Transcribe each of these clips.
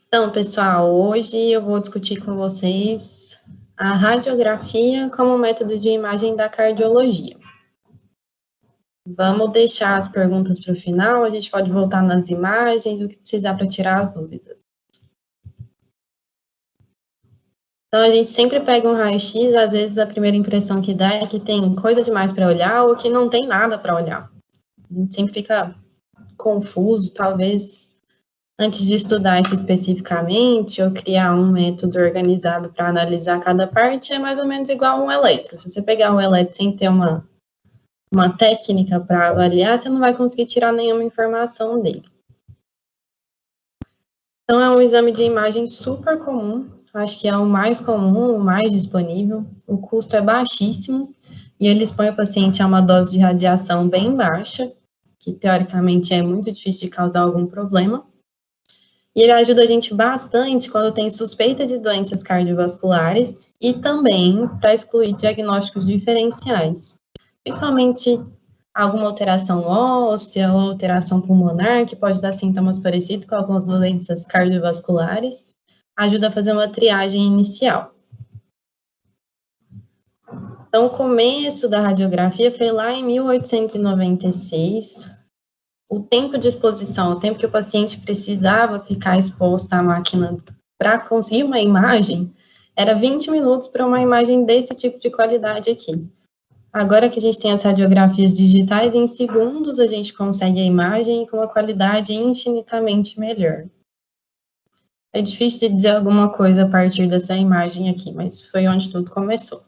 Então, pessoal, hoje eu vou discutir com vocês a radiografia como método de imagem da cardiologia. Vamos deixar as perguntas para o final, a gente pode voltar nas imagens, o que precisar para tirar as dúvidas. Então, a gente sempre pega um raio-x, às vezes a primeira impressão que dá é que tem coisa demais para olhar ou que não tem nada para olhar. A gente sempre fica confuso, talvez antes de estudar isso especificamente, ou criar um método organizado para analisar cada parte, é mais ou menos igual a um eletro. Se você pegar um eletro sem ter uma técnica para avaliar, você não vai conseguir tirar nenhuma informação dele. Então, é um exame de imagem super comum, acho que é o mais comum, o mais disponível, o custo é baixíssimo, e ele expõe o paciente a uma dose de radiação bem baixa, que teoricamente é muito difícil de causar algum problema. E ele ajuda a gente bastante quando tem suspeita de doenças cardiovasculares e também para excluir diagnósticos diferenciais, principalmente alguma alteração óssea ou alteração pulmonar, que pode dar sintomas parecidos com algumas doenças cardiovasculares, ajuda a fazer uma triagem inicial. Então, o começo da radiografia foi lá em 1896, o tempo de exposição, o tempo que o paciente precisava ficar exposto à máquina para conseguir uma imagem, era 20 minutos para uma imagem desse tipo de qualidade aqui. Agora que a gente tem as radiografias digitais, em segundos a gente consegue a imagem com uma qualidade infinitamente melhor. É difícil de dizer alguma coisa a partir dessa imagem aqui, mas foi onde tudo começou.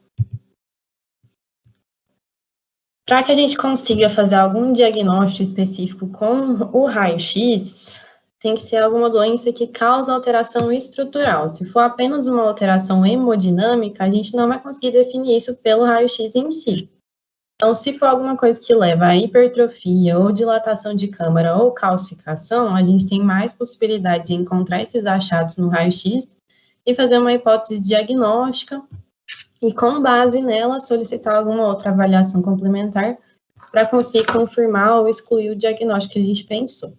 Para que a gente consiga fazer algum diagnóstico específico com o raio-x, tem que ser alguma doença que causa alteração estrutural. Se for apenas uma alteração hemodinâmica, a gente não vai conseguir definir isso pelo raio-x em si. Então, se for alguma coisa que leva a hipertrofia, ou dilatação de câmara, ou calcificação, a gente tem mais possibilidade de encontrar esses achados no raio-x e fazer uma hipótese diagnóstica e, com base nela, solicitar alguma outra avaliação complementar para conseguir confirmar ou excluir o diagnóstico que a gente pensou.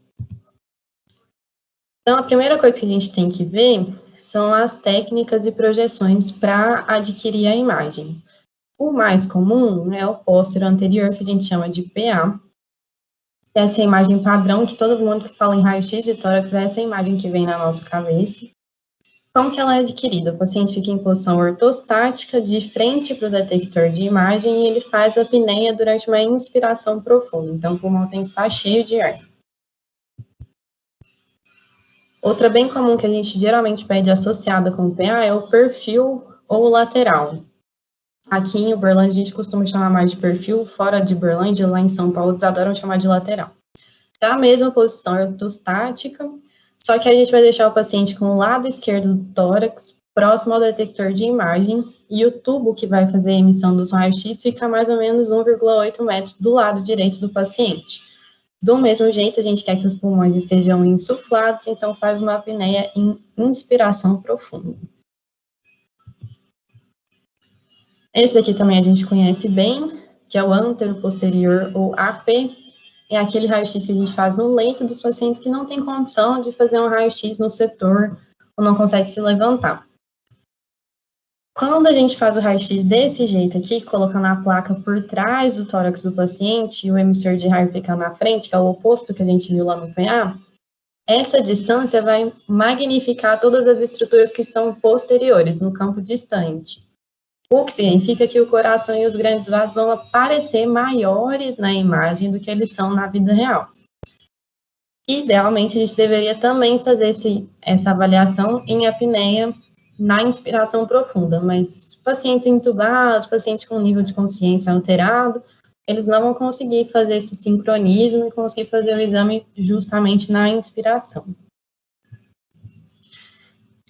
Então, a primeira coisa que a gente tem que ver são as técnicas e projeções para adquirir a imagem. O mais comum é o póster anterior, que a gente chama de PA. Essa é a imagem padrão, que todo mundo que fala em raio-x de tórax, é essa imagem que vem na nossa cabeça. Como que ela é adquirida? O paciente fica em posição ortostática, de frente para o detector de imagem, e ele faz a apneia durante uma inspiração profunda. Então, o pulmão tem que estar cheio de ar. Outra bem comum que a gente geralmente pede associada com o PA é o perfil ou lateral. Aqui em Uberlândia a gente costuma chamar mais de perfil, fora de Uberlândia, lá em São Paulo, eles adoram chamar de lateral. É a mesma posição ortostática, só que a gente vai deixar o paciente com o lado esquerdo do tórax, próximo ao detector de imagem, e o tubo que vai fazer a emissão dos raios-x fica mais ou menos 1,8 metros do lado direito do paciente. Do mesmo jeito, a gente quer que os pulmões estejam insuflados, então faz uma apneia em inspiração profunda. Esse daqui também a gente conhece bem, que é o anteroposterior, ou AP, é aquele raio-x que a gente faz no leito dos pacientes que não tem condição de fazer um raio-x no setor, ou não consegue se levantar. Quando a gente faz o raio-x desse jeito aqui, colocando a placa por trás do tórax do paciente, e o emissor de raio fica na frente, que é o oposto que a gente viu lá no PA, essa distância vai magnificar todas as estruturas que estão posteriores, no campo distante. O que significa que o coração e os grandes vasos vão aparecer maiores na imagem do que eles são na vida real. Idealmente, a gente deveria também fazer essa avaliação em apneia na inspiração profunda, mas pacientes intubados, pacientes com nível de consciência alterado, eles não vão conseguir fazer esse sincronismo e conseguir fazer o exame justamente na inspiração.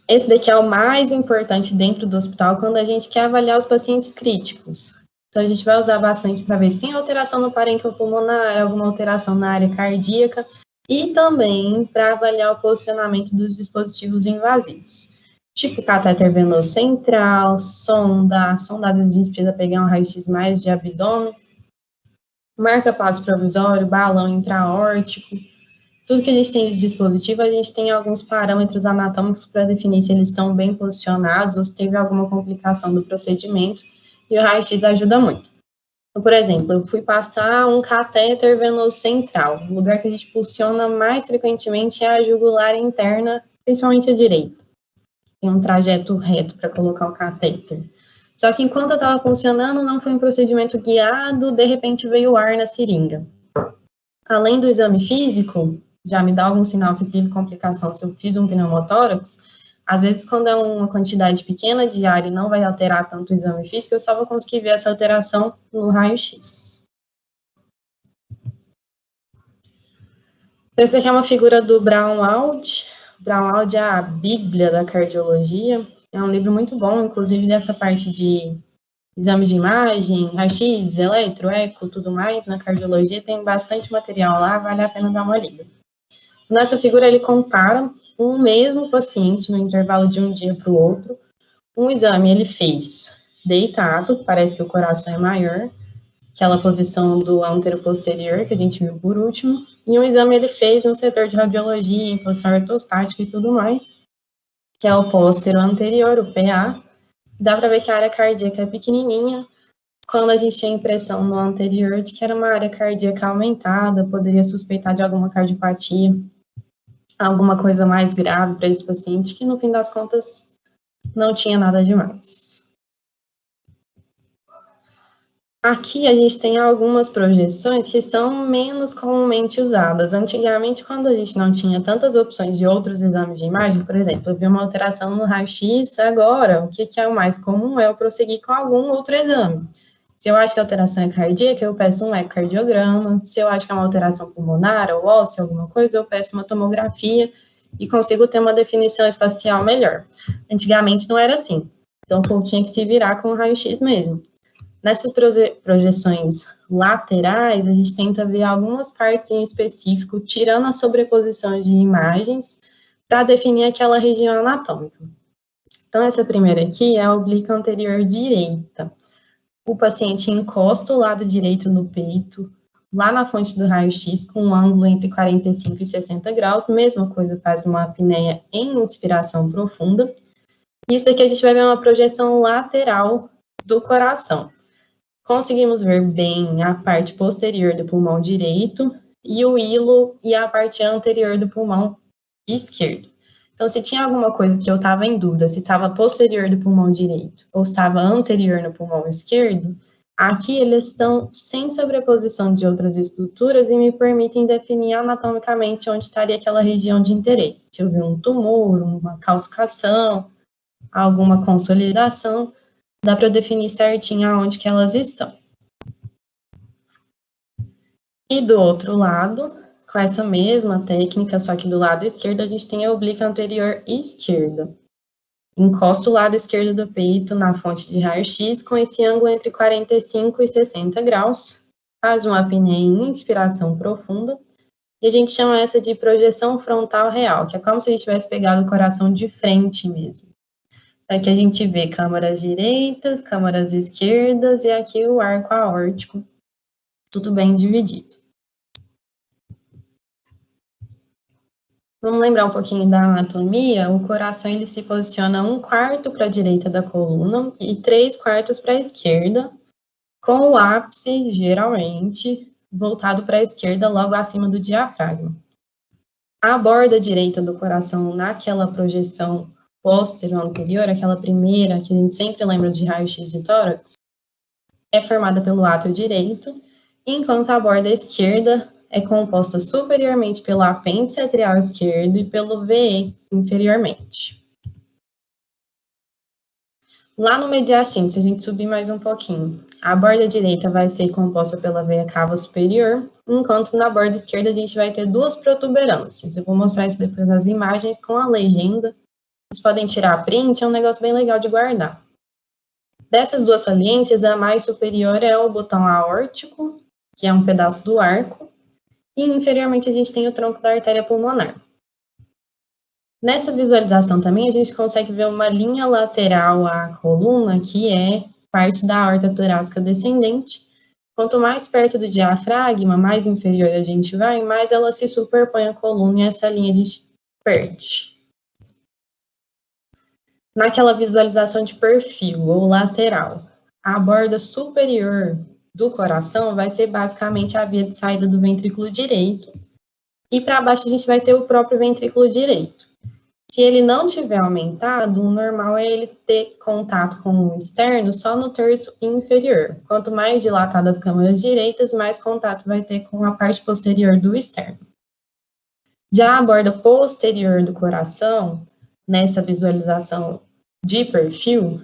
Esse daqui é o mais importante dentro do hospital quando a gente quer avaliar os pacientes críticos. Então, a gente vai usar bastante para ver se tem alteração no parênquima pulmonar, alguma alteração na área cardíaca, e também para avaliar o posicionamento dos dispositivos invasivos. Tipo catéter venoso central, sonda, às vezes a gente precisa pegar um raio-x mais de abdômen, marca-passo provisório, balão intraórtico. tudo que a gente tem de dispositivo, a gente tem alguns parâmetros anatômicos para definir se eles estão bem posicionados ou se teve alguma complicação do procedimento, e o raio-x ajuda muito. Então, por exemplo, eu fui passar um catéter venoso central. O lugar que a gente pulsiona mais frequentemente é a jugular interna, principalmente a direita. Tem um trajeto reto para colocar o catéter. Só que enquanto eu estava funcionando, não foi um procedimento guiado, de repente veio ar na seringa. Além do exame físico, já me dá algum sinal se teve complicação, se eu fiz um pneumotórax, às vezes quando é uma quantidade pequena de ar e não vai alterar tanto o exame físico, eu só vou conseguir ver essa alteração no raio-x. Essa aqui é uma figura do Braunwald. Braunwald é a Bíblia da cardiologia. É um livro muito bom, inclusive dessa parte de exames de imagem, raio-x, eletro, eco, tudo mais, na cardiologia tem bastante material lá, vale a pena dar uma lida. Nessa figura ele compara um mesmo paciente no intervalo de um dia para o outro. Um exame ele fez deitado, parece que o coração é maior, aquela posição do anteroposterior que a gente viu por último, e um exame ele fez no setor de radiologia, em posição ortostática e tudo mais, que é o póstero anterior, o PA. Dá para ver que a área cardíaca é pequenininha, quando a gente tinha a impressão no anterior de que era uma área cardíaca aumentada, poderia suspeitar de alguma cardiopatia, alguma coisa mais grave para esse paciente, que no fim das contas não tinha nada demais. Aqui a gente tem algumas projeções que são menos comumente usadas. Antigamente, quando a gente não tinha tantas opções de outros exames de imagem, por exemplo, eu vi uma alteração no raio-x, agora o que é o mais comum é eu prosseguir com algum outro exame. Se eu acho que a alteração é cardíaca, eu peço um ecocardiograma. Se eu acho que é uma alteração pulmonar ou óssea, alguma coisa, eu peço uma tomografia e consigo ter uma definição espacial melhor. Antigamente não era assim. Então, eu tinha que se virar com o raio-x mesmo. Nessas projeções laterais, a gente tenta ver algumas partes em específico, tirando a sobreposição de imagens, para definir aquela região anatômica. Então, essa primeira aqui é a oblíqua anterior direita. O paciente encosta o lado direito no peito, lá na fonte do raio-x, com um ângulo entre 45 e 60 graus, mesma coisa faz uma apneia em inspiração profunda. Isso aqui a gente vai ver uma projeção lateral do coração. Conseguimos ver bem a parte posterior do pulmão direito e o hilo e a parte anterior do pulmão esquerdo. Então, se tinha alguma coisa que eu estava em dúvida, se estava posterior do pulmão direito ou estava anterior no pulmão esquerdo, aqui eles estão sem sobreposição de outras estruturas e me permitem definir anatomicamente onde estaria aquela região de interesse. Se eu vi um tumor, uma calcificação, alguma consolidação, dá para definir certinho aonde que elas estão. E do outro lado, com essa mesma técnica, só que do lado esquerdo, a gente tem a oblíqua anterior esquerda. Encosta o lado esquerdo do peito na fonte de raio-x com esse ângulo entre 45 e 60 graus. Faz uma apneia em inspiração profunda. E a gente chama essa de projeção frontal real, que é como se a gente tivesse pegado o coração de frente mesmo. Aqui a gente vê câmaras direitas, câmaras esquerdas e aqui o arco aórtico, tudo bem dividido. Vamos lembrar um pouquinho da anatomia. O coração ele se posiciona 1/4 para a direita da coluna e 3/4 para a esquerda, com o ápice, geralmente, voltado para a esquerda, logo acima do diafragma. A borda direita do coração, naquela projeção póstero anterior, aquela primeira que a gente sempre lembra de raio-x de tórax, é formada pelo átrio direito, enquanto a borda esquerda é composta superiormente pelo apêndice atrial esquerdo e pelo VE inferiormente. Lá no mediastino, se a gente subir mais um pouquinho, a borda direita vai ser composta pela veia cava superior, enquanto na borda esquerda a gente vai ter duas protuberâncias. Eu vou mostrar isso depois nas imagens com a legenda. Vocês podem tirar print, é um negócio bem legal de guardar. Dessas duas saliências, a mais superior é o botão aórtico, que é um pedaço do arco, e inferiormente a gente tem o tronco da artéria pulmonar. Nessa visualização também a gente consegue ver uma linha lateral à coluna, que é parte da aorta torácica descendente, Quanto mais perto do diafragma, mais inferior a gente vai, mais ela se superpõe à coluna e essa linha a gente perde. Naquela visualização de perfil ou lateral, a borda superior do coração vai ser basicamente a via de saída do ventrículo direito. E para baixo a gente vai ter o próprio ventrículo direito. Se ele não tiver aumentado, o normal é ele ter contato com o externo só no terço inferior. Quanto mais dilatadas as câmaras direitas, mais contato vai ter com a parte posterior do externo. Já a borda posterior do coração, nessa visualização de perfil,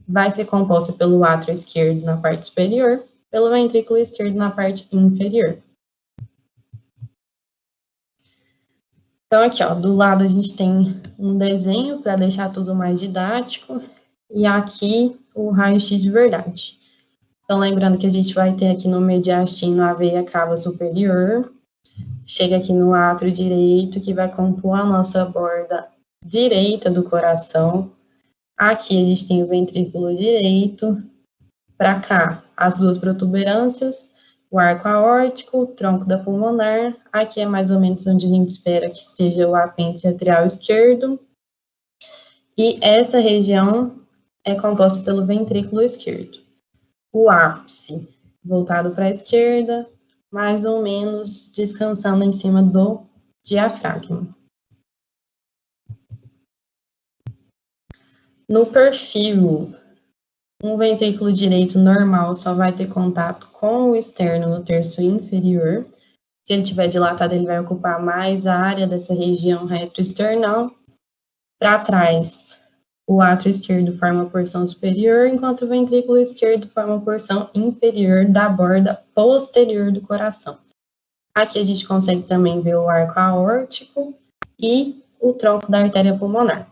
vai ser composta pelo átrio esquerdo na parte superior, pelo ventrículo esquerdo na parte inferior. Então, aqui, ó, do lado a gente tem um desenho para deixar tudo mais didático, e aqui o raio-x de verdade. Então, lembrando que a gente vai ter aqui no mediastino a veia cava superior, chega aqui no átrio direito, que vai compor a nossa borda direita do coração. Aqui a gente tem o ventrículo direito, para cá as duas protuberâncias, o arco aórtico, o tronco da pulmonar, aqui é mais ou menos onde a gente espera que esteja o apêndice atrial esquerdo, e essa região é composta pelo ventrículo esquerdo. O ápice voltado para a esquerda, mais ou menos descansando em cima do diafragma. No perfil, um ventrículo direito normal só vai ter contato com o externo no terço inferior. Se ele estiver dilatado, ele vai ocupar mais a área dessa região retroesternal. Para trás, o átrio esquerdo forma a porção superior, enquanto o ventrículo esquerdo forma a porção inferior da borda posterior do coração. Aqui a gente consegue também ver o arco aórtico e o tronco da artéria pulmonar.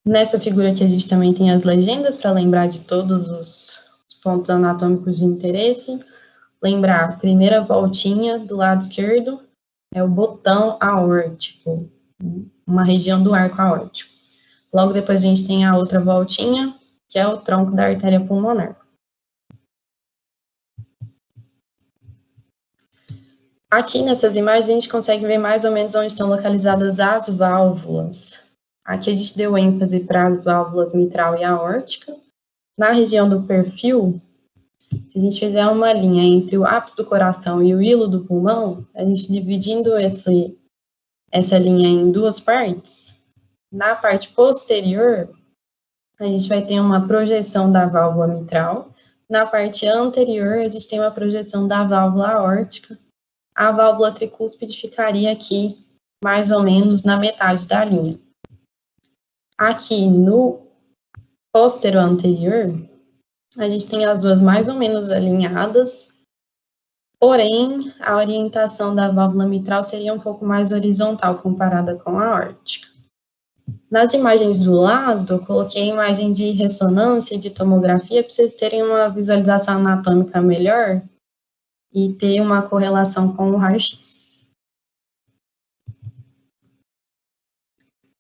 Nessa figura aqui a gente também tem as legendas para lembrar de todos os pontos anatômicos de interesse. Lembrar, primeira voltinha do lado esquerdo é o botão aórtico, uma região do arco aórtico. Logo depois a gente tem a outra voltinha, que é o tronco da artéria pulmonar. Aqui nessas imagens a gente consegue ver mais ou menos onde estão localizadas as válvulas. Aqui a gente deu ênfase para as válvulas mitral e aórtica. Na região do perfil, se a gente fizer uma linha entre o ápice do coração e o hilo do pulmão, a gente dividindo essa linha em duas partes, na parte posterior, a gente vai ter uma projeção da válvula mitral. Na parte anterior, a gente tem uma projeção da válvula aórtica. A válvula tricúspide ficaria aqui, mais ou menos, na metade da linha. Aqui no póstero anterior, a gente tem as duas mais ou menos alinhadas, porém, a orientação da válvula mitral seria um pouco mais horizontal comparada com a aórtica. Nas imagens do lado, eu coloquei a imagem de ressonância e de tomografia para vocês terem uma visualização anatômica melhor e ter uma correlação com o raio-x.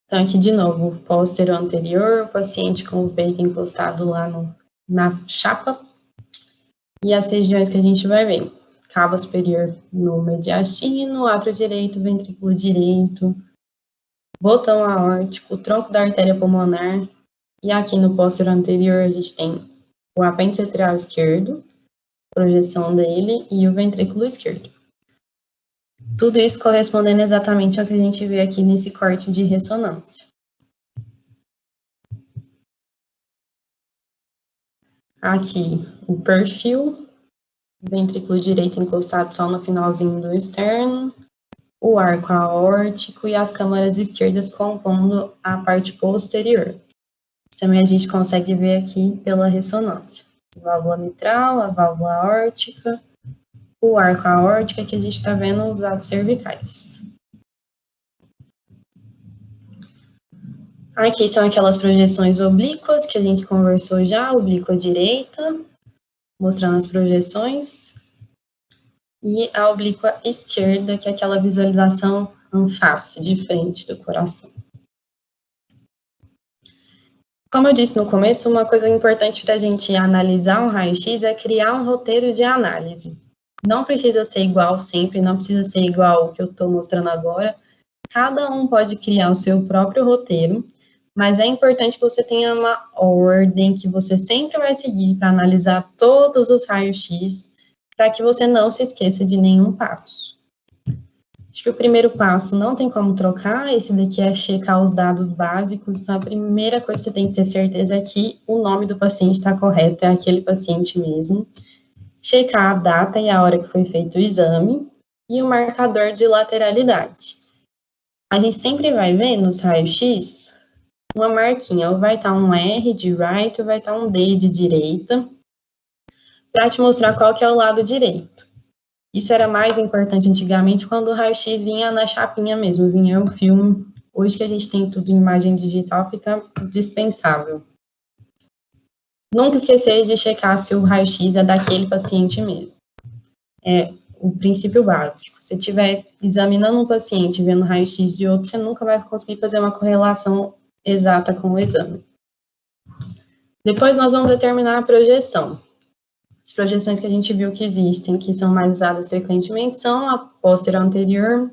Então, aqui de novo, póstero anterior, o paciente com o peito encostado lá na chapa. E as regiões que a gente vai ver. Cava superior no mediastino, átrio direito, ventrículo direito, botão aórtico, tronco da artéria pulmonar. E aqui no póstero anterior a gente tem o apêndice atrial esquerdo, projeção dele, e o ventrículo esquerdo. Tudo isso correspondendo exatamente ao que a gente vê aqui nesse corte de ressonância. Aqui o perfil, ventrículo direito encostado só no finalzinho do externo, o arco aórtico e as câmaras esquerdas compondo a parte posterior. Também a gente consegue ver aqui pela ressonância. A válvula mitral, a válvula aórtica, o arco aórtico, que a gente está vendo os vasos cervicais. Aqui são aquelas projeções oblíquas que a gente conversou já, oblíqua direita, mostrando as projeções, e a oblíqua esquerda, que é aquela visualização em face, de frente do coração. Como eu disse no começo, uma coisa importante para a gente analisar um raio-x é criar um roteiro de análise. Não precisa ser igual sempre, não precisa ser igual o que eu estou mostrando agora. Cada um pode criar o seu próprio roteiro, mas é importante que você tenha uma ordem que você sempre vai seguir para analisar todos os raios-x, para que você não se esqueça de nenhum passo. Acho que o primeiro passo não tem como trocar, esse daqui é checar os dados básicos, então a primeira coisa que você tem que ter certeza é que o nome do paciente está correto, é aquele paciente mesmo. Checar a data e a hora que foi feito o exame, e o marcador de lateralidade. A gente sempre vai ver nos raios-x uma marquinha, ou vai estar um R de right, ou vai estar um D de direita, para te mostrar qual que é o lado direito. Isso era mais importante antigamente, quando o raio-x vinha na chapinha mesmo, vinha o filme. Hoje que a gente tem tudo em imagem digital, fica dispensável. Nunca esquecer de checar se o raio-x é daquele paciente mesmo. É o princípio básico. Se estiver examinando um paciente e vendo raio-x de outro, você nunca vai conseguir fazer uma correlação exata com o exame. Depois nós vamos determinar a projeção. As projeções que a gente viu que existem, que são mais usadas frequentemente, são a posterior anterior,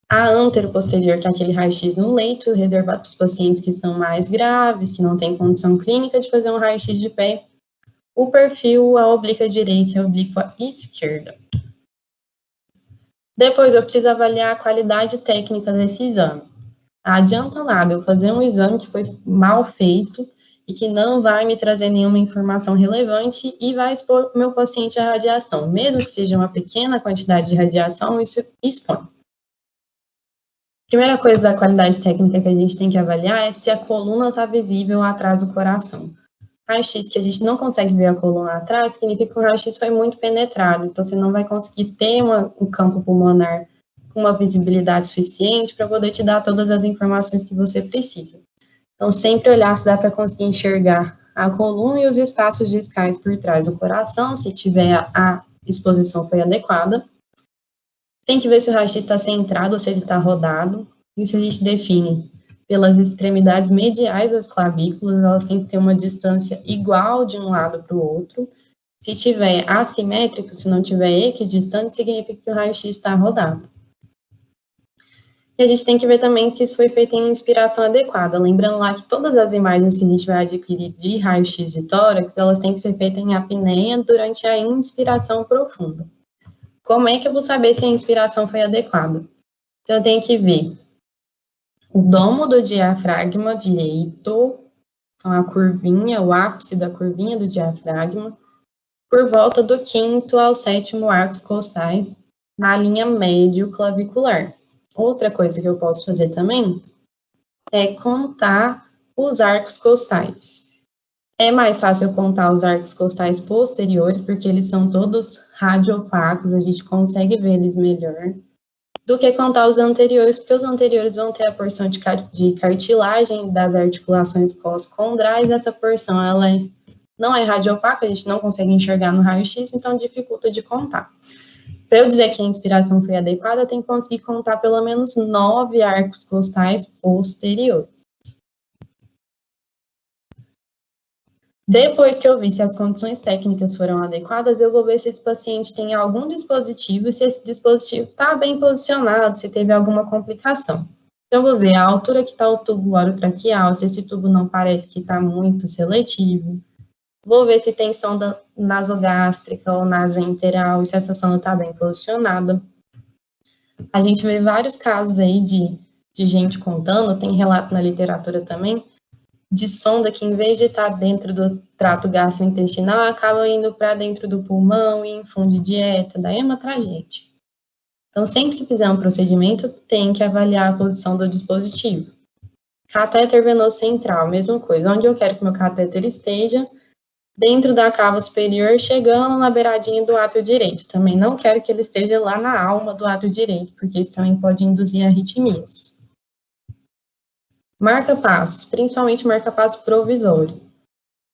a anteroposterior, que é aquele raio-x no leito, reservado para os pacientes que estão mais graves, que não têm condição clínica de fazer um raio-x de pé. O perfil, a oblíqua direita e a oblíqua esquerda. Depois, eu preciso avaliar a qualidade técnica desse exame. Não adianta nada eu fazer um exame que foi mal feito e que não vai me trazer nenhuma informação relevante e vai expor o meu paciente à radiação. Mesmo que seja uma pequena quantidade de radiação, isso expõe. Primeira coisa da qualidade técnica que a gente tem que avaliar é se a coluna está visível atrás do coração. Raio-x que a gente não consegue ver a coluna atrás, significa que o raio-x foi muito penetrado, então você não vai conseguir ter um campo pulmonar com uma visibilidade suficiente para poder te dar todas as informações que você precisa. Então, sempre olhar se dá para conseguir enxergar a coluna e os espaços discais por trás do coração, se tiver a exposição foi adequada. Tem que ver se o raio-x está centrado ou se ele está rodado. Isso a gente define pelas extremidades mediais das clavículas, elas têm que ter uma distância igual de um lado para o outro. Se tiver assimétrico, se não tiver equidistante, significa que o raio-x está rodado. E a gente tem que ver também se isso foi feito em inspiração adequada. Lembrando lá que todas as imagens que a gente vai adquirir de raio-x de tórax, elas têm que ser feitas em apneia durante a inspiração profunda. Como é que eu vou saber se a inspiração foi adequada? Então, eu tenho que ver o domo do diafragma direito, então a curvinha, o ápice da curvinha do diafragma, por volta do 5º ao 7º arcos costais, na linha médio clavicular. Outra coisa que eu posso fazer também é contar os arcos costais. É mais fácil contar os arcos costais posteriores, porque eles são todos radioopacos, a gente consegue ver eles melhor, do que contar os anteriores, porque os anteriores vão ter a porção de cartilagem das articulações coscondrais, essa porção ela não é radiopaca, a gente não consegue enxergar no raio-x, então dificulta de contar. Para eu dizer que a inspiração foi adequada, eu tenho que conseguir contar pelo menos 9 arcos costais posteriores. Depois que eu vi se as condições técnicas foram adequadas, eu vou ver se esse paciente tem algum dispositivo, se esse dispositivo está bem posicionado, se teve alguma complicação. Então, eu vou ver a altura que está o tubo orotraqueal, se esse tubo não parece que está muito seletivo. Vou ver se tem sonda nasogástrica ou nasoenteral, e se essa sonda está bem posicionada. A gente vê vários casos aí de gente contando, tem relato na literatura também, de sonda que, em vez de estar dentro do trato gastrointestinal, acaba indo para dentro do pulmão e infunde dieta, daí é uma tragédia. Então, sempre que fizer um procedimento, tem que avaliar a posição do dispositivo. Catéter venoso central, mesma coisa. Onde eu quero que meu catéter esteja, dentro da cava superior, chegando na beiradinha do átrio direito. Também não quero que ele esteja lá na alma do átrio direito, porque isso também pode induzir arritmias. Marca-passo, principalmente marca-passo provisório.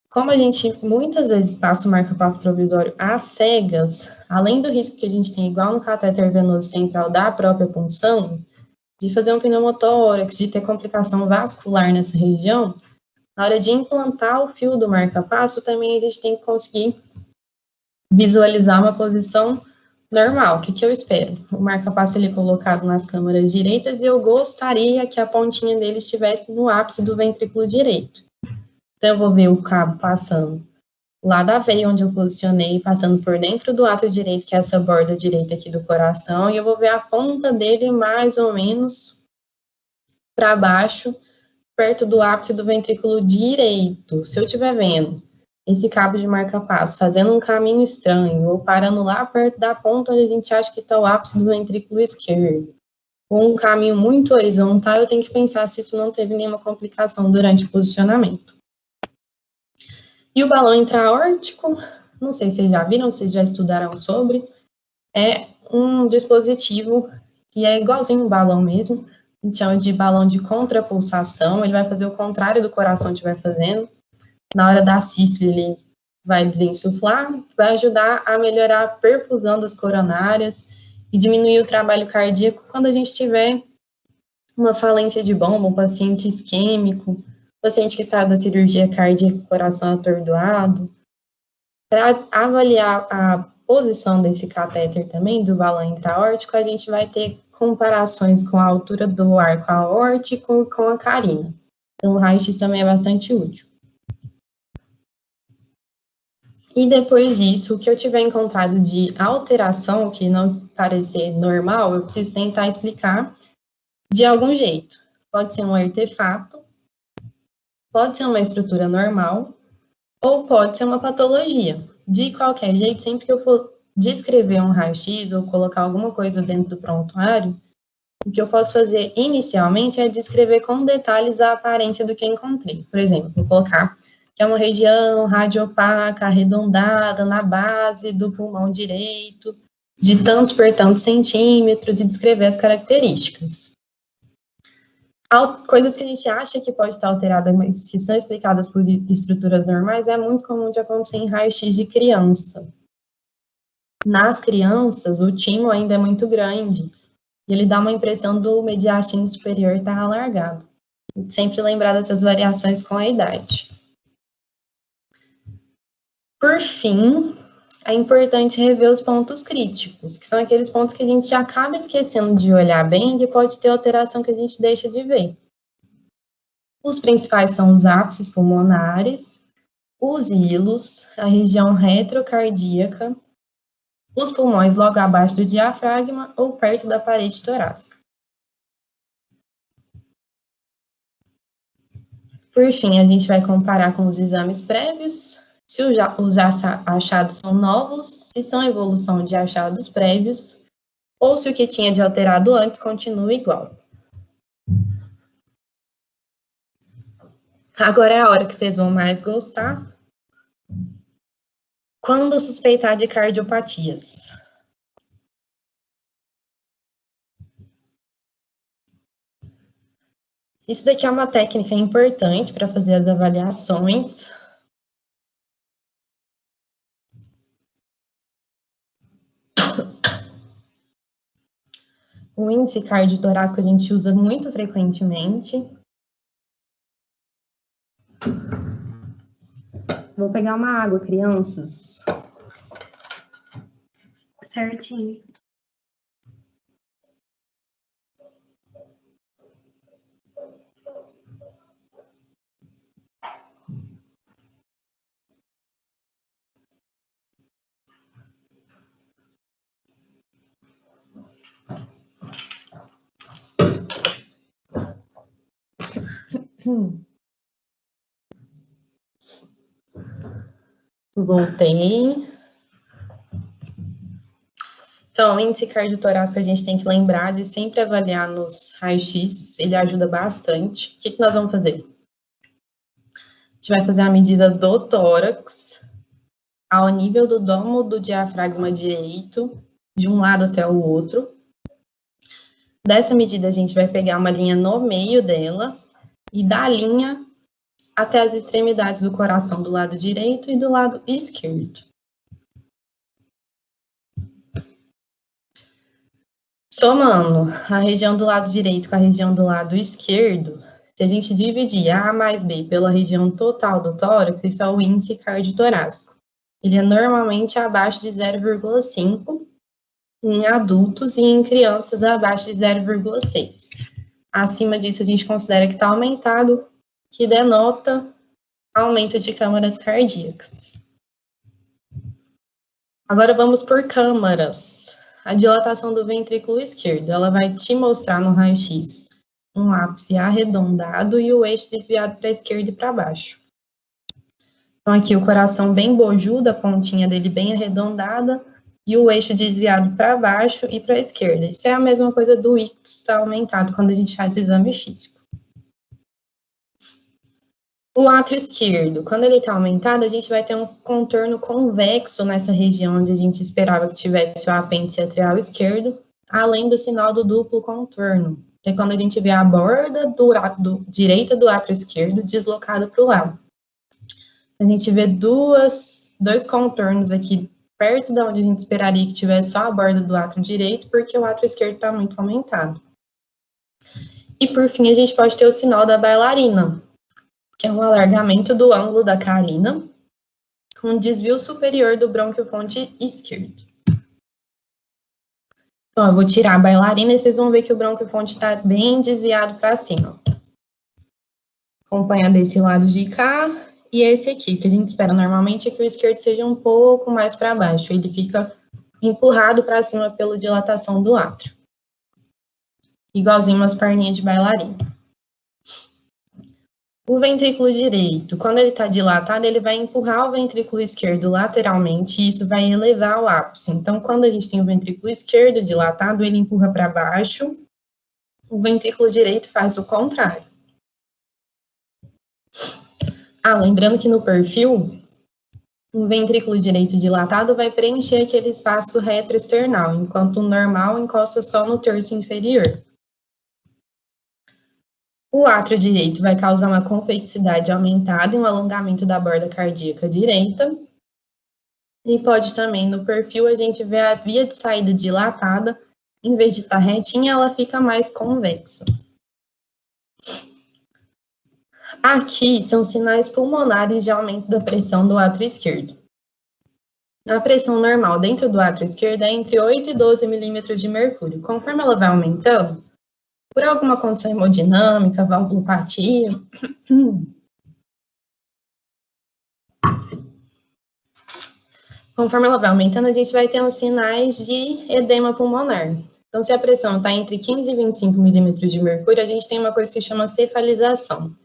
Como a gente muitas vezes passa o marca-passo provisório às cegas, além do risco que a gente tem, igual no catéter venoso central da própria punção, de fazer um pneumotórax, de ter complicação vascular nessa região, Na hora de implantar o fio do marca-passo, também a gente tem que conseguir visualizar uma posição normal. O que eu espero? O marca-passo ele é colocado nas câmaras direitas e eu gostaria que a pontinha dele estivesse no ápice do ventrículo direito. Então, eu vou ver o cabo passando lá da veia onde eu posicionei, passando por dentro do átrio direito, que é essa borda direita aqui do coração, e eu vou ver a ponta dele mais ou menos para baixo, perto do ápice do ventrículo direito. Se eu estiver vendo esse cabo de marca-passo fazendo um caminho estranho, ou parando lá perto da ponta onde a gente acha que está o ápice do ventrículo esquerdo, ou um caminho muito horizontal, eu tenho que pensar se isso não teve nenhuma complicação durante o posicionamento. E o balão intra-aórtico, não sei se vocês já viram, vocês já estudaram sobre, é um dispositivo que é igualzinho um balão mesmo, a gente chama de balão de contrapulsação, ele vai fazer o contrário do coração estiver fazendo. Na hora da sístole, ele vai desinsuflar, vai ajudar a melhorar a perfusão das coronárias e diminuir o trabalho cardíaco quando a gente tiver uma falência de bomba, um paciente isquêmico, paciente que sai da cirurgia cardíaca com o coração atordoado. Para avaliar a posição desse catéter também, do balão intra-aórtico, a gente vai ter comparações com a altura do arco aórtico e com a carina. Então, o raio-x também é bastante útil. E depois disso, o que eu tiver encontrado de alteração, que não parecer normal, eu preciso tentar explicar de algum jeito. Pode ser um artefato, pode ser uma estrutura normal, ou pode ser uma patologia. De qualquer jeito, sempre que eu for descrever um raio-x ou colocar alguma coisa dentro do prontuário, o que eu posso fazer inicialmente é descrever com detalhes a aparência do que eu encontrei. Por exemplo, vou colocar que é uma região radiopaca, arredondada, na base do pulmão direito, de tantos por tantos centímetros, e descrever as características. Coisas que a gente acha que pode estar alterada, mas que são explicadas por estruturas normais, é muito comum de acontecer em raio-x de criança. Nas crianças, o timo ainda é muito grande, e ele dá uma impressão do mediastino superior estar alargado. Sempre lembrar dessas variações com a idade. Por fim, é importante rever os pontos críticos, que são aqueles pontos que a gente acaba esquecendo de olhar bem, que pode ter alteração que a gente deixa de ver. Os principais são os ápices pulmonares, os hilos, a região retrocardíaca, os pulmões logo abaixo do diafragma ou perto da parede torácica. Por fim, a gente vai comparar com os exames prévios, se os achados são novos, se são evolução de achados prévios, ou se o que tinha de alterado antes continua igual. Agora é a hora que vocês vão mais gostar. Quando suspeitar de cardiopatias? Isso daqui é uma técnica importante para fazer as avaliações. O índice cardiotorácico a gente usa muito frequentemente. Vou pegar uma água, crianças. Certinho. Voltei. Então, o índice cardiotorácico a gente tem que lembrar de sempre avaliar nos raios-x, ele ajuda bastante. O que nós vamos fazer? A gente vai fazer a medida do tórax ao nível do domo do diafragma direito, de um lado até o outro. Dessa medida, a gente vai pegar uma linha no meio dela e da linha até as extremidades do coração do lado direito e do lado esquerdo. Somando a região do lado direito com a região do lado esquerdo, Se a gente dividir A mais B pela região total do tórax, isso é o índice cardiotorácico. Ele é normalmente abaixo de 0,5 em adultos e em crianças abaixo de 0,6. Acima disso, a gente considera que está aumentado, que denota aumento de câmaras cardíacas. Agora vamos por câmaras. A dilatação do ventrículo esquerdo, ela vai te mostrar no raio-x um ápice arredondado e o eixo desviado para a esquerda e para baixo. Então, aqui o coração bem bojudo, a pontinha dele bem arredondada, e o eixo desviado para baixo e para a esquerda. Isso é a mesma coisa do ictus estar aumentado quando a gente faz exame físico. O átrio esquerdo, quando ele está aumentado, a gente vai ter um contorno convexo nessa região onde a gente esperava que tivesse o apêndice atrial esquerdo, além do sinal do duplo contorno, que é quando a gente vê a borda direita do átrio esquerdo deslocada para o lado. A gente vê dois contornos aqui perto de onde a gente esperaria que tivesse só a borda do átrio direito, porque o átrio esquerdo está muito aumentado. E por fim, a gente pode ter o sinal da bailarina, que é um alargamento do ângulo da carina, com desvio superior do brônquio-fonte esquerdo. Então, eu vou tirar a bailarina e vocês vão ver que o brônquio-fonte está bem desviado para cima. Acompanha desse lado de cá e esse aqui, que a gente espera normalmente é que o esquerdo seja um pouco mais para baixo. Ele fica empurrado para cima pela dilatação do átrio. Igualzinho umas perninhas de bailarina. O ventrículo direito, quando ele está dilatado, ele vai empurrar o ventrículo esquerdo lateralmente e isso vai elevar o ápice. Então, quando a gente tem o ventrículo esquerdo dilatado, ele empurra para baixo, o ventrículo direito faz o contrário. Lembrando que no perfil, o ventrículo direito dilatado vai preencher aquele espaço retroesternal, enquanto o normal encosta só no terço inferior. O átrio direito vai causar uma convexidade aumentada e um alongamento da borda cardíaca direita. E pode também, no perfil, a gente ver a via de saída dilatada, em vez de estar retinha, ela fica mais convexa. Aqui são sinais pulmonares de aumento da pressão do átrio esquerdo. A pressão normal dentro do átrio esquerdo é entre 8 e 12 milímetros de mercúrio. Conforme ela vai aumentando, por alguma condição hemodinâmica, valvulopatia, conforme ela vai aumentando, a gente vai tendo sinais de edema pulmonar. Então, se a pressão está entre 15 e 25 milímetros de mercúrio, a gente tem uma coisa que se chama cefalização,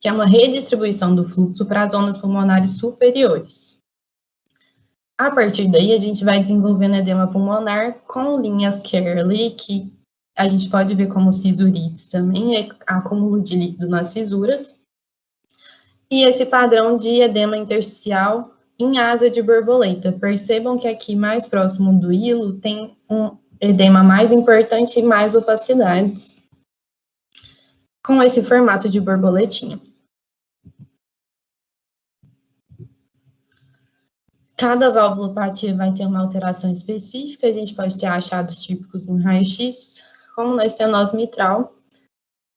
que é uma redistribuição do fluxo para as zonas pulmonares superiores. A partir daí, a gente vai desenvolvendo edema pulmonar com linhas Kerley, que a gente pode ver como cisurites também, é acúmulo de líquido nas cisuras. E esse padrão de edema intersticial em asa de borboleta. Percebam que aqui mais próximo do hilo tem um edema mais importante e mais opacidades, com esse formato de borboletinha. Cada valvulopatia vai ter uma alteração específica, a gente pode ter achados típicos no raio-x, como na estenose mitral.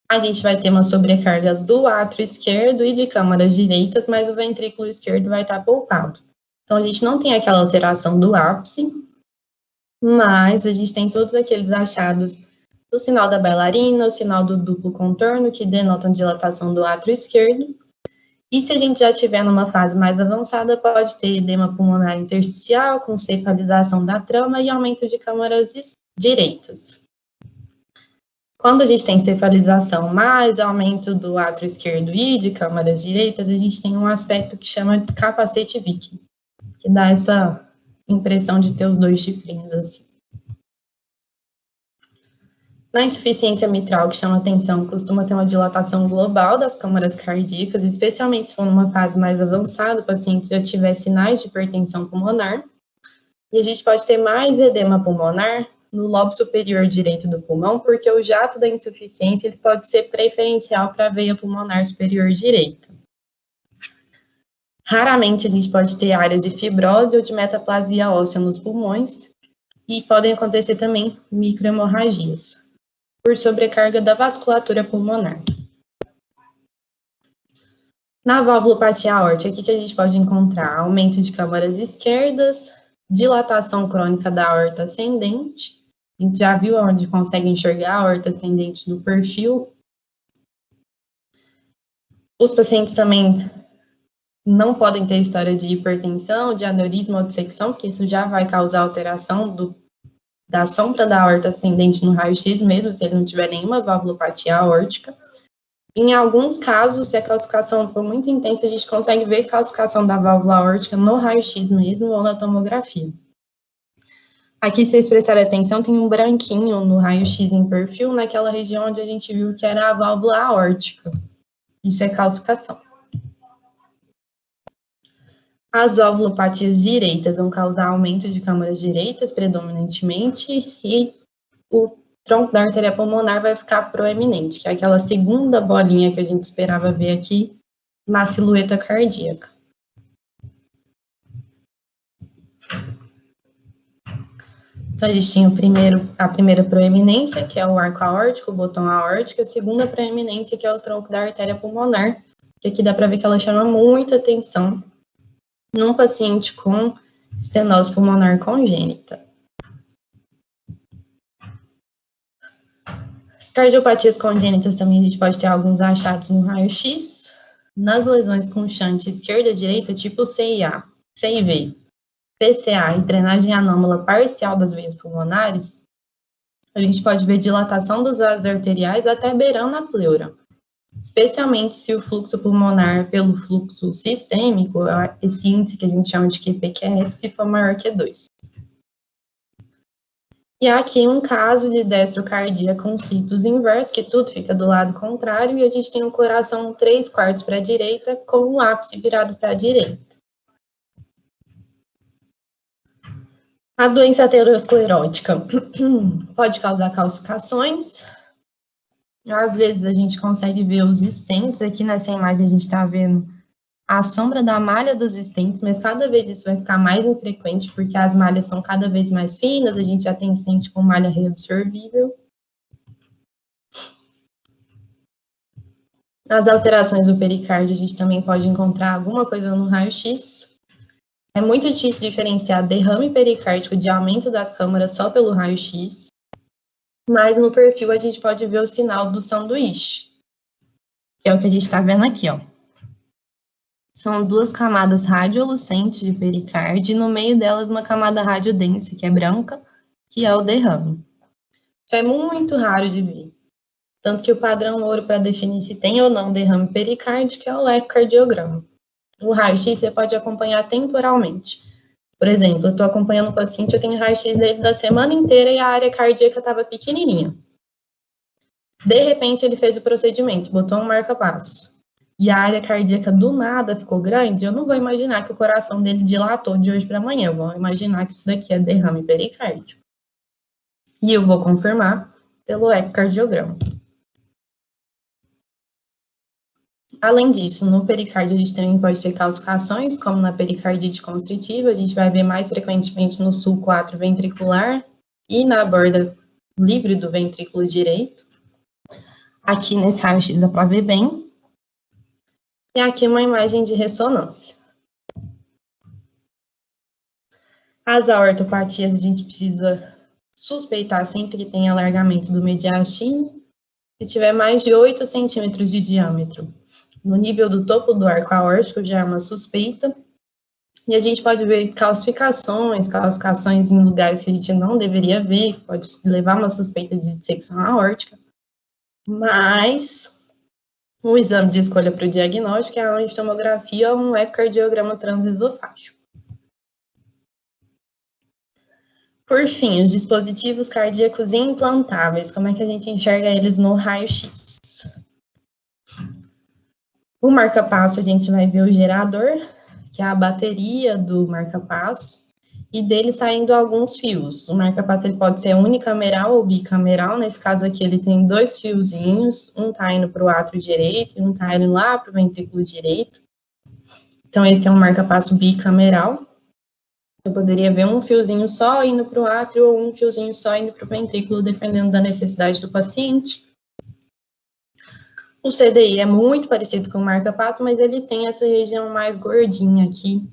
A gente vai ter uma sobrecarga do átrio esquerdo e de câmaras direitas, mas o ventrículo esquerdo vai estar poupado. Então, a gente não tem aquela alteração do ápice, mas a gente tem todos aqueles achados do sinal da bailarina, o sinal do duplo contorno, que denotam dilatação do átrio esquerdo. E se a gente já estiver numa fase mais avançada, pode ter edema pulmonar intersticial, com cefalização da trama e aumento de câmaras direitas. Quando a gente tem cefalização mais aumento do átrio esquerdo e de câmaras direitas, a gente tem um aspecto que chama de capacete viking, que dá essa impressão de ter os dois chifrinhos assim. Na insuficiência mitral, que chama atenção, costuma ter uma dilatação global das câmaras cardíacas, especialmente se for numa fase mais avançada, o paciente já tiver sinais de hipertensão pulmonar. E a gente pode ter mais edema pulmonar no lobo superior direito do pulmão, porque o jato da insuficiência ele pode ser preferencial para a veia pulmonar superior direita. Raramente a gente pode ter áreas de fibrose ou de metaplasia óssea nos pulmões, e podem acontecer também microhemorragias, por sobrecarga da vasculatura pulmonar. Na valvulopatia aórtica, o que a gente pode encontrar? Aumento de câmaras esquerdas, dilatação crônica da aorta ascendente. A gente já viu onde consegue enxergar a aorta ascendente no perfil. Os pacientes também não podem ter história de hipertensão, de aneurisma ou dissecção, porque isso já vai causar alteração da sombra da aorta ascendente no raio-x, mesmo se ele não tiver nenhuma valvulopatia aórtica. Em alguns casos, se a calcificação for muito intensa, a gente consegue ver calcificação da válvula aórtica no raio-x mesmo ou na tomografia. Aqui, se vocês prestarem atenção, tem um branquinho no raio-x em perfil, naquela região onde a gente viu que era a válvula aórtica. Isso é calcificação. As valvulopatias direitas vão causar aumento de câmaras direitas, predominantemente, e o tronco da artéria pulmonar vai ficar proeminente, que é aquela segunda bolinha que a gente esperava ver aqui na silhueta cardíaca. Então, a gente tinha a primeira proeminência, que é o arco aórtico, o botão aórtico, a segunda proeminência, que é o tronco da artéria pulmonar, que aqui dá para ver que ela chama muita atenção num paciente com estenose pulmonar congênita. As cardiopatias congênitas também a gente pode ter alguns achados no raio-x. Nas lesões com shunt esquerda-direita, tipo CIA, CIV, PCA e drenagem anômala parcial das veias pulmonares, a gente pode ver dilatação dos vasos arteriais até beirando a pleura. Especialmente se o fluxo pulmonar pelo fluxo sistêmico, esse índice que a gente chama de QPQS, se for maior que 2. E aqui um caso de destrocardia com situs inverso, que tudo fica do lado contrário, e a gente tem um coração 3/4 para a direita, com o ápice virado para a direita. A doença aterosclerótica pode causar calcificações. Às vezes a gente consegue ver os stents, aqui nessa imagem a gente está vendo a sombra da malha dos stents, mas cada vez isso vai ficar mais infrequente, porque as malhas são cada vez mais finas, a gente já tem stent com malha reabsorvível. As alterações do pericárdio, a gente também pode encontrar alguma coisa no raio-x. É muito difícil diferenciar derrame pericárdico de aumento das câmaras só pelo raio-x. Mas no perfil a gente pode ver o sinal do sanduíche, que é o que a gente está vendo aqui, ó. São duas camadas radiolucentes de pericárdio e no meio delas uma camada radiodensa, que é branca, que é o derrame. Isso é muito raro de ver. Tanto que o padrão ouro para definir se tem ou não derrame pericárdico é o ecocardiograma. O raio-x você pode acompanhar temporalmente. Por exemplo, eu estou acompanhando o paciente, eu tenho raio-x dele da semana inteira e a área cardíaca estava pequenininha. De repente, ele fez o procedimento, botou um marca-passo. E a área cardíaca do nada ficou grande, eu não vou imaginar que o coração dele dilatou de hoje para amanhã. Eu vou imaginar que isso daqui é derrame pericárdico. E eu vou confirmar pelo ecocardiograma. Além disso, no pericárdio a gente também pode ter calcificações, como na pericardite constritiva, a gente vai ver mais frequentemente no sulco atrioventricular e na borda livre do ventrículo direito. Aqui nesse raio-x dá para ver bem. E aqui uma imagem de ressonância. As aortopatias a gente precisa suspeitar sempre que tem alargamento do mediastino, se tiver mais de 8 centímetros de diâmetro. No nível do topo do arco aórtico já é uma suspeita. E a gente pode ver calcificações em lugares que a gente não deveria ver, que pode levar a uma suspeita de dissecção aórtica. Mas o exame de escolha para o diagnóstico é a angiotomografia ou um ecocardiograma transesofágico. Por fim, os dispositivos cardíacos implantáveis, como é que a gente enxerga eles no raio-x? O marca-passo, a gente vai ver o gerador, que é a bateria do marca-passo, e dele saindo alguns fios. O marca-passo ele pode ser unicameral ou bicameral, nesse caso aqui ele tem 2 fiozinhos, um tá indo para o átrio direito e um tá indo lá para o ventrículo direito. Então esse é um marca-passo bicameral. Eu poderia ver um fiozinho só indo para o átrio ou um fiozinho só indo para o ventrículo, dependendo da necessidade do paciente. O CDI é muito parecido com o marca-passo, mas ele tem essa região mais gordinha aqui,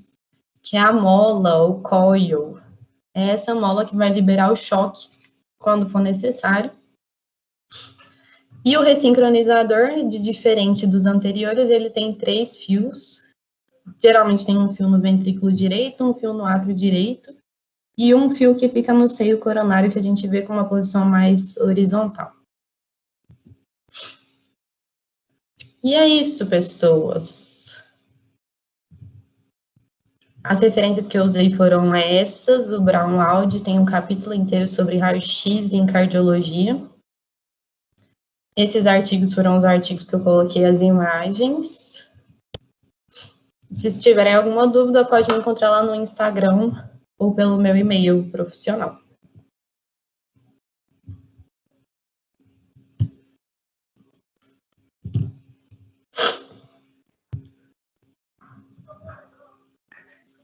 que é a mola, o coil. É essa mola que vai liberar o choque quando for necessário. E o ressincronizador, de diferente dos anteriores, ele tem 3 fios. Geralmente tem um fio no ventrículo direito, um fio no átrio direito e um fio que fica no seio coronário, que a gente vê com uma posição mais horizontal. E é isso, pessoas. As referências que eu usei foram essas. O Brown Loud tem um capítulo inteiro sobre raio-x em cardiologia. Esses artigos foram os artigos que eu coloquei as imagens. Se tiverem alguma dúvida, pode me encontrar lá no Instagram ou pelo meu e-mail profissional.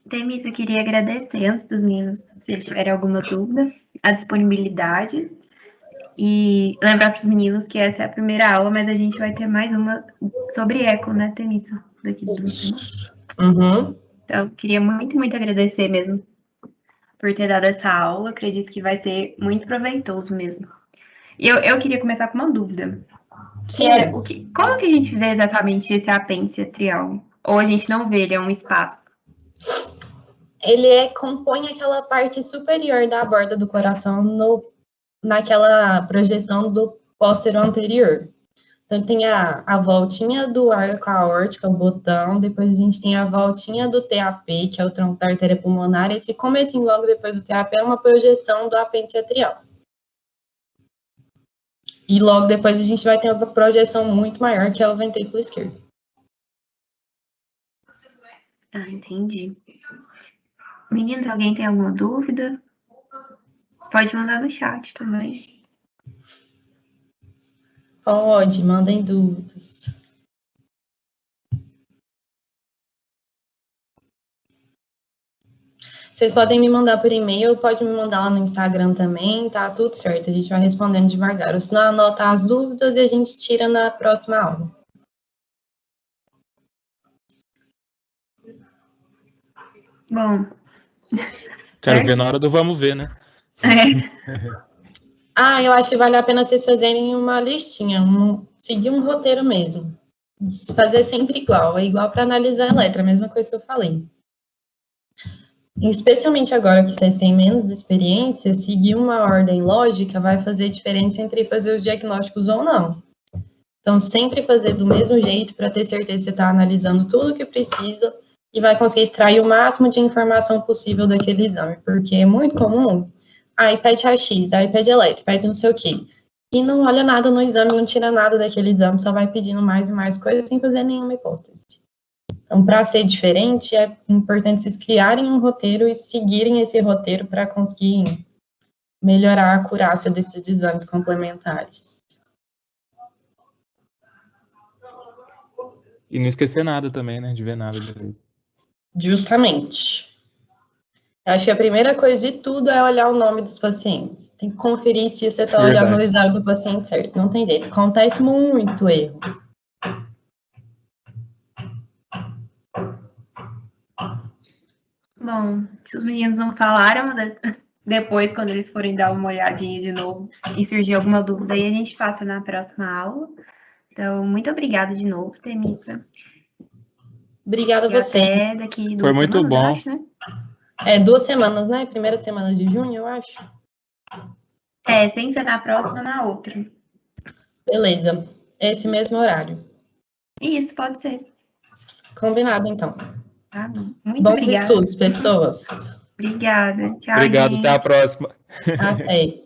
Temis, eu queria agradecer, antes dos meninos, se eles tiverem alguma dúvida, a disponibilidade e lembrar para os meninos que essa é a primeira aula, mas a gente vai ter mais uma sobre eco, né, Temissa? Daqui a 2 semanas. Uhum. Então, queria muito, muito agradecer mesmo por ter dado essa aula. Acredito que vai ser muito proveitoso mesmo. E eu queria começar com uma dúvida. Que é, como que a gente vê exatamente esse apêndice atrial? Ou a gente não vê, ele é um espaço? Ele compõe aquela parte superior da borda do coração naquela projeção do póstero anterior. Então, tem a voltinha do arco aórtico, o botão, depois a gente tem a voltinha do TAP, que é o tronco da artéria pulmonar, esse comecinho logo depois do TAP é uma projeção do apêndice atrial. E logo depois a gente vai ter uma projeção muito maior, que é o ventrículo esquerdo. Ah, entendi. Meninos, alguém tem alguma dúvida? Pode mandar no chat também. Pode, mandem dúvidas. Vocês podem me mandar por e-mail, pode me mandar lá no Instagram também, tá tudo certo, a gente vai respondendo devagar. Ou senão anota as dúvidas e a gente tira na próxima aula. Bom. Quero ver na hora do vamos ver, né? Eu acho que vale a pena vocês fazerem uma listinha, seguir um roteiro mesmo. Fazer sempre igual, é igual para analisar a letra, a mesma coisa que eu falei. Especialmente agora que vocês têm menos experiência, seguir uma ordem lógica vai fazer diferença entre fazer os diagnósticos ou não. Então, sempre fazer do mesmo jeito para ter certeza que você está analisando tudo o que precisa e vai conseguir extrair o máximo de informação possível daquele exame, porque é muito comum, pede raio-x, pede eletro, pede não sei o quê, e não olha nada no exame, não tira nada daquele exame, só vai pedindo mais e mais coisas sem fazer nenhuma hipótese. Então, para ser diferente, é importante vocês criarem um roteiro e seguirem esse roteiro para conseguir melhorar a acurácia desses exames complementares. E não esquecer nada também, né? De ver nada direito. Justamente. Eu acho que a primeira coisa de tudo é olhar o nome dos pacientes. Tem que conferir se você está olhando o exame do paciente certo. Não tem jeito. Acontece muito erro. Bom, se os meninos não falaram, depois, quando eles forem dar uma olhadinha de novo e surgir alguma dúvida, aí a gente passa na próxima aula. Então, muito obrigada de novo, Temissa. Obrigada a você. Até daqui 2 Foi muito semanas, bom. Acho, né? 2 semanas, né? Primeira semana de junho, eu acho. Sem ser na próxima, na outra. Beleza. Esse mesmo horário. Isso, pode ser. Combinado, então. Tá bom. Muito Bons obrigada. estudos, pessoas. Obrigada. Tchau, Obrigado, gente. até a próxima. Até.